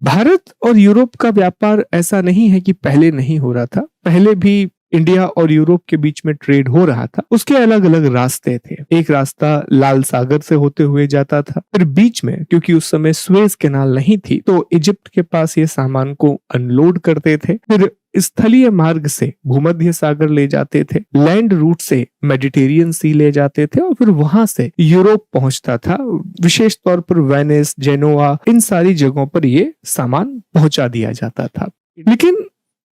भारत और यूरोप का व्यापार ऐसा नहीं है कि पहले नहीं हो रहा था, पहले भी इंडिया और यूरोप के बीच में ट्रेड हो रहा था। उसके अलग अलग रास्ते थे। एक रास्ता लाल सागर से होते हुए जाता था, फिर बीच में क्योंकि उस समय सुएज कैनाल नहीं थी तो इजिप्ट के पास ये सामान को अनलोड करते थे, फिर स्थलीय मार्ग से भूमध्य सागर ले जाते थे, लैंड रूट से मेडिटेरियन सी ले जाते थे और फिर वहां से यूरोप पहुंचता था। विशेष तौर पर वेनिस, जेनोआ, इन सारी जगहों पर ये सामान पहुंचा दिया जाता था। लेकिन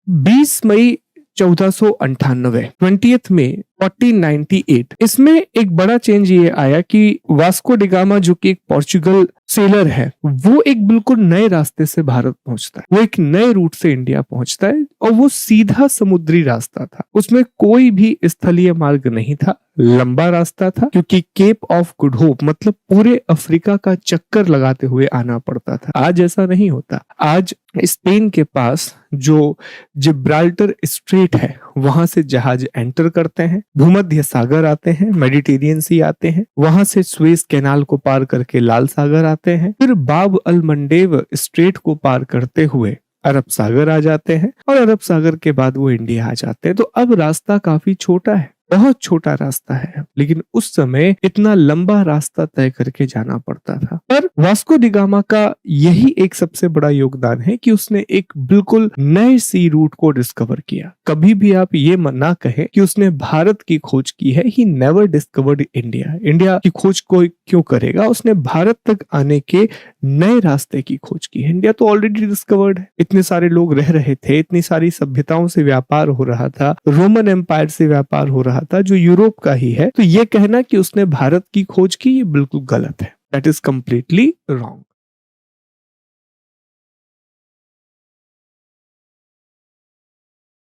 20 मई 1498 20 में 1498 इसमें एक बड़ा चेंज ये आया कि वास्को डी गामा जो कि एक पोर्चुगल सेलर है, वो एक बिल्कुल नए रास्ते से भारत पहुंचता है। वो एक नए रूट से इंडिया पहुंचता है और वो सीधा समुद्री रास्ता था, उसमें कोई भी स्थलीय मार्ग नहीं था, लंबा रास्ता था क्योंकि केप ऑफ गुड होप मतलब पूरे अफ्रीका का चक्कर लगाते हुए आना पड़ता था। आज ऐसा नहीं होता। आज स्पेन के पास जो जिब्राल्टर स्ट्रेट है वहां से जहाज एंटर करते हैं, भूमध्य सागर आते हैं, मेडिटेरियन सी आते हैं, वहां से सुएज कैनाल को पार करके लाल सागर आते हैं, फिर बाब अल मंडेब स्ट्रेट को पार करते हुए अरब सागर आ जाते हैं और अरब सागर के बाद वो इंडिया आ जाते हैं। तो अब रास्ता काफी छोटा है, बहुत छोटा रास्ता है, लेकिन उस समय इतना लंबा रास्ता तय करके जाना पड़ता था। पर वास्को डी गामा का यही एक सबसे बड़ा योगदान है कि उसने एक बिल्कुल नए सी रूट को डिस्कवर किया। कभी भी आप ये ना कहें कि उसने भारत की खोज की है। He never discovered India. India की खोज कोई क्यों करेगा? उसने भारत तक आने के नए रास्ते की खोज की है। इंडिया तो ऑलरेडी डिस्कवर्ड है, इतने सारे लोग रह रहे थे, इतनी सारी सभ्यताओं से व्यापार हो रहा था, रोमन एम्पायर से व्यापार हो रहा था जो यूरोप का ही है। तो ये कहना कि उसने भारत की खोज की, ये बिल्कुल गलत है। That is completely wrong.